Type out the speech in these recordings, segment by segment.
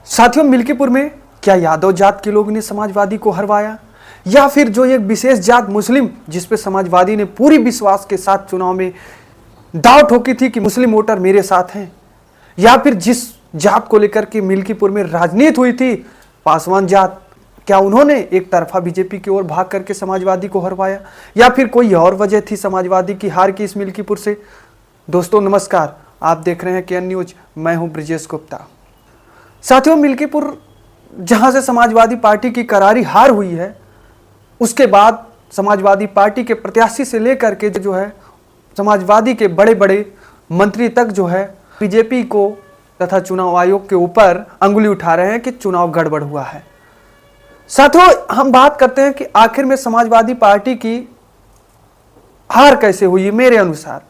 साथियों, मिल्कीपुर में क्या यादव जात के लोगों ने समाजवादी को हरवाया, या फिर जो एक विशेष जात मुस्लिम जिसपे समाजवादी ने पूरी विश्वास के साथ चुनाव में दाव ठोकी थी कि मुस्लिम वोटर मेरे साथ हैं, या फिर जिस जात को लेकर के मिल्कीपुर में राजनीति हुई थी पासवान जात, क्या उन्होंने एक तरफा बीजेपी की ओर भाग करके समाजवादी को हरवाया, या फिर कोई और वजह थी समाजवादी की हार की इस मिल्कीपुर से। दोस्तों नमस्कार, आप देख रहे हैं केएन न्यूज, मैं हूं ब्रिजेश गुप्ता। साथियों, मिल्कीपुर जहां से समाजवादी पार्टी की करारी हार हुई है, उसके बाद समाजवादी पार्टी के प्रत्याशी से लेकर के जो है समाजवादी के बड़े बड़े मंत्री तक जो है बीजेपी को तथा चुनाव आयोग के ऊपर अंगुली उठा रहे हैं कि चुनाव गड़बड़ हुआ है। साथियों, हम बात करते हैं कि आखिर में समाजवादी पार्टी की हार कैसे हुई। मेरे अनुसार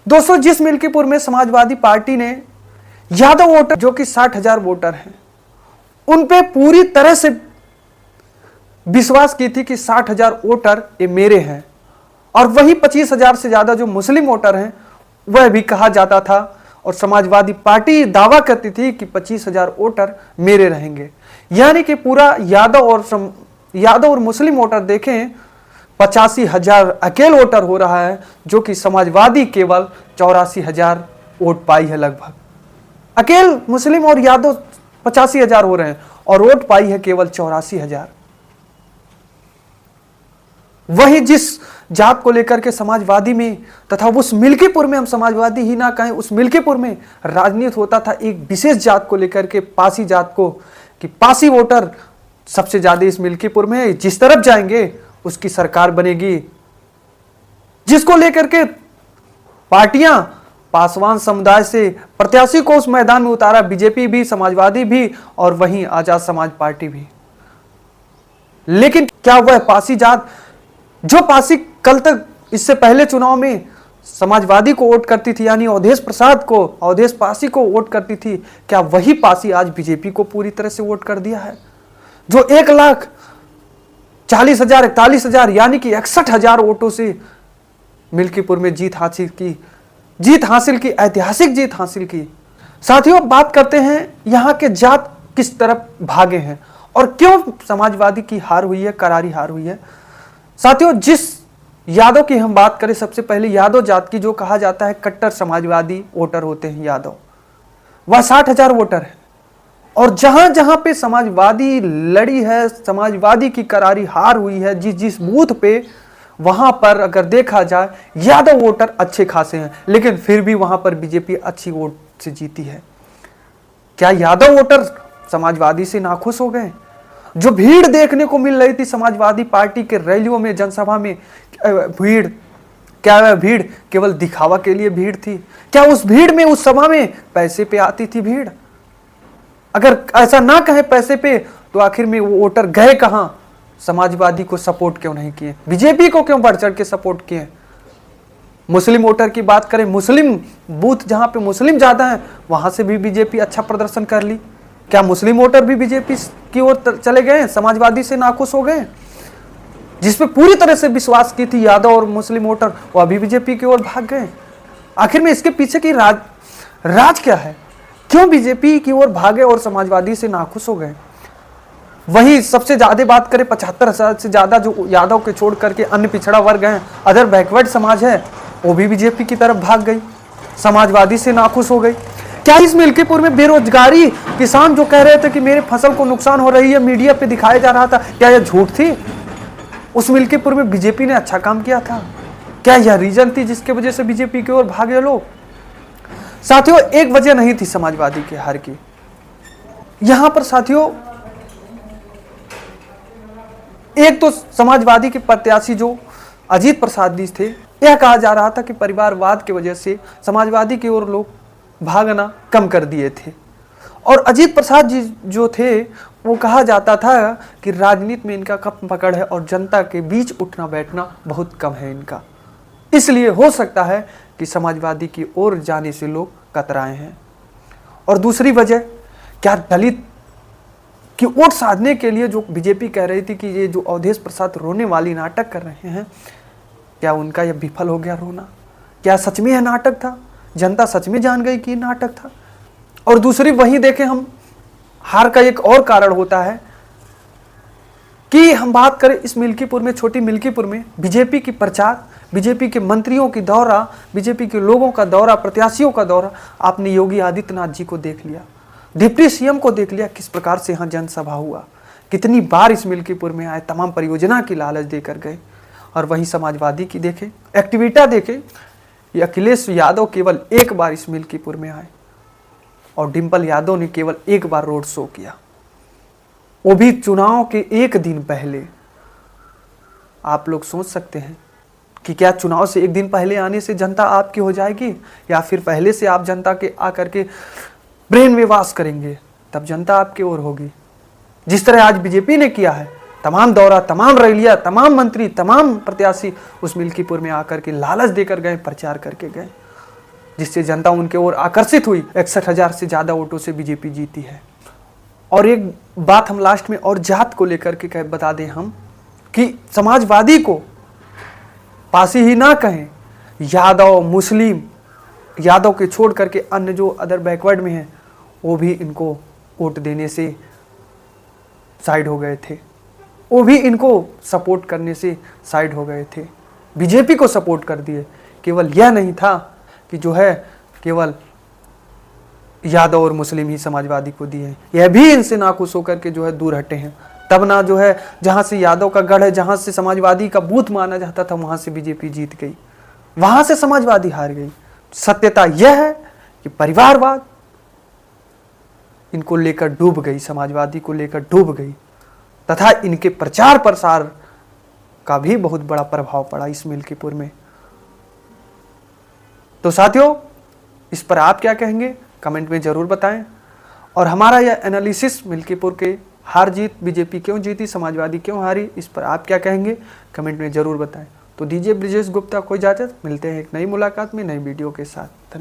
दोस्तों, जिस मिल्कीपुर में समाजवादी पार्टी ने यादव वोटर जो कि 60,000 वोटर हैं, उन पे पूरी तरह से विश्वास की थी कि 60,000 वोटर ये मेरे हैं, और वही 25,000 से ज्यादा जो मुस्लिम वोटर हैं वह भी कहा जाता था, और समाजवादी पार्टी दावा करती थी कि 25,000 वोटर मेरे रहेंगे। यानी कि पूरा यादव और मुस्लिम वोटर देखें 85,000 अकेले वोटर हो रहा है, जो कि समाजवादी केवल 84,000 वोट पाई है। लगभग अकेले मुस्लिम और यादव 85,000 हो रहे हैं और वोट पाई है केवल 84,000। वही जिस जात को लेकर के समाजवादी में तथा उस मिल्कीपुर में, हम समाजवादी ही ना कहें, उस मिल्कीपुर में राजनीति होता था एक विशेष जात को लेकर के, पासी जात को, कि पासी वोटर सबसे ज्यादा इस मिल्कीपुर में, जिस तरफ जाएंगे उसकी सरकार बनेगी, जिसको लेकर के पार्टियां पासवान समुदाय से प्रत्याशी को उस मैदान में उतारा, बीजेपी भी, समाजवादी भी और वहीं आजाद समाज पार्टी भी। लेकिन क्या वह पासी जात, जो पासी कल तक इससे पहले चुनाव में समाजवादी को वोट करती थी, यानी अवधेश प्रसाद को, अवधेश पासी को वोट करती थी, क्या वही पासी आज बीजेपी को पूरी तरह से वोट कर दिया है? जो 1,40,000 41,000 यानी कि 61,000 वोटों से मिल्कीपुर में जीत हासिल की, ऐतिहासिक जीत हासिल की। साथियों, बात करते हैं यहां के जात किस तरफ भागे हैं और क्यों समाजवादी की हार हुई है, करारी हार हुई है। साथियों, जिस यादव की हम बात करें, सबसे पहले यादव जात की, जो कहा जाता है कट्टर समाजवादी वोटर होते हैं यादव, वह 60,000 वोटर है। और जहां जहां पे समाजवादी लड़ी है, समाजवादी की करारी हार हुई है, जिस जिस बूथ पे, वहां पर अगर देखा जाए यादव वोटर अच्छे खासे हैं, लेकिन फिर भी वहां पर बीजेपी अच्छी वोट से जीती है। क्या यादव वोटर समाजवादी से नाखुश हो गए? जो भीड़ देखने को मिल रही थी समाजवादी पार्टी के रैलियों में, जनसभा में, भीड़, क्या वह भीड़ केवल दिखावा के लिए भीड़ थी? क्या उस भीड़ में, उस सभा में पैसे पे आती थी भीड़? अगर ऐसा ना कहे पैसे पे, तो आखिर में वो वोटर गए कहां? समाजवादी को सपोर्ट क्यों नहीं किए? बीजेपी को क्यों बढ़ चढ़ के सपोर्ट किए? मुस्लिम वोटर की बात करें, मुस्लिम बूथ जहां पे मुस्लिम ज्यादा है, वहां से भी बीजेपी अच्छा प्रदर्शन कर ली। क्या मुस्लिम वोटर भी बीजेपी की ओर चले गए, समाजवादी से नाखुश हो गए? जिसपे पूरी तरह से विश्वास की थी यादव और मुस्लिम वोटर, वो अभी बीजेपी की ओर भाग गए। आखिर में इसके पीछे की राज क्या है? क्यों बीजेपी की ओर भागे और समाजवादी से नाखुश हो गए? वही सबसे ज्यादा बात करें, 75,000 से ज्यादा जो यादव के छोड़ करके अन्य पिछड़ा वर्ग हैं, अदर बैकवर्ड समाज है, वो भी बीजेपी की तरफ भाग गई, समाजवादी से नाखुश हो गई। क्या इस मिल्कीपुर में बेरोजगारी, किसान जो कह रहे थे कि मेरे फसल को नुकसान हो रही है, मीडिया पे दिखाया जा रहा था, क्या यह झूठ थी? उस मिल्कीपुर में बीजेपी ने अच्छा काम किया था? क्या यह रीजन थी जिसके वजह से बीजेपी की ओर भागे लोग? साथियों, एक वजह नहीं थी समाजवादी के हार की। यहां पर साथियों, एक तो समाजवादी के प्रत्याशी जो अजीत प्रसाद जी थे, यह कहा जा रहा था कि परिवारवाद की वजह से समाजवादी की ओर लोग भागना कम कर दिए थे। और अजीत प्रसाद जी जो थे, वो कहा जाता था कि राजनीति में इनका कम पकड़ है और जनता के बीच उठना बैठना बहुत कम है इनका, इसलिए हो सकता है कि समाजवादी की ओर जाने से लोग कतराए हैं। और दूसरी वजह, क्या दलित की वोट साधने के लिए जो बीजेपी कह रही थी कि ये जो अवधेश प्रसाद रोने वाली नाटक कर रहे हैं, क्या उनका यह विफल हो गया रोना? क्या सच में यह नाटक था? जनता सच में जान गई कि नाटक था? और दूसरी वहीं देखें हम हार का एक और कारण होता है कि हम बात करें इस मिल्कीपुर में, छोटी मिल्कीपुर में बीजेपी की प्रचार, बीजेपी के मंत्रियों की दौरा, बीजेपी के लोगों का दौरा, प्रत्याशियों का दौरा। आपने योगी आदित्यनाथ जी को देख लिया, डिप्टी सीएम को देख लिया, किस प्रकार से यहाँ जनसभा हुआ, कितनी बार इस मिल्कीपुर में आए, तमाम परियोजना की लालच देकर गए। और वहीं समाजवादी की देखें, एक्टिविटा देखें, ये अखिलेश यादव केवल एक बार इस मिल्कीपुर में आए और डिंपल यादव ने केवल एक बार रोड शो किया, वो भी चुनाव के एक दिन पहले। आप लोग सोच सकते हैं कि क्या चुनाव से एक दिन पहले आने से जनता आपकी हो जाएगी, या फिर पहले से आप जनता के आकर के ब्रेन में वास करेंगे, तब जनता आपकी ओर होगी। जिस तरह आज बीजेपी ने किया है, तमाम दौरा, तमाम रैलियां, तमाम मंत्री, तमाम प्रत्याशी उस मिल्कीपुर में आकर के लालच देकर गए, प्रचार करके गए, जिससे जनता उनके ओर आकर्षित हुई। 61,000 से ज्यादा वोटों से बीजेपी जीती है। और एक बात हम लास्ट में और जात को लेकर के बता दें हम, कि समाजवादी को पासी ही ना कहें, यादव, मुस्लिम, यादव के छोड़ करके अन्य जो अदर बैकवर्ड में हैं, वो भी इनको वोट देने से साइड हो गए थे, वो भी इनको सपोर्ट करने से साइड हो गए थे, बीजेपी को सपोर्ट कर दिए। केवल यह नहीं था कि जो है केवल यादव और मुस्लिम ही समाजवादी को दिए, यह भी इनसे नाखुश होकर के जो है दूर हटे हैं। तब ना जो है जहां से यादव का गढ़ है, जहां से समाजवादी का बूथ माना जाता था, वहां से बीजेपी जीत गई, वहां से समाजवादी हार गई। सत्यता यह है कि परिवारवाद इनको लेकर डूब गई, समाजवादी को लेकर डूब गई, तथा इनके प्रचार प्रसार का भी बहुत बड़ा प्रभाव पड़ा इस मिल्कीपुर में। तो साथियों, इस पर आप क्या कहेंगे कमेंट में जरूर बताएं। और हमारा यह एनालिसिस मिल्कीपुर के हार जीत, बीजेपी क्यों जीती, समाजवादी क्यों हारी, इस पर आप क्या कहेंगे कमेंट में जरूर बताएं। तो दीजिए ब्रिजेश गुप्ता को इजाजत, मिलते हैं एक नई मुलाकात में, नई वीडियो के साथ। धन्यवाद।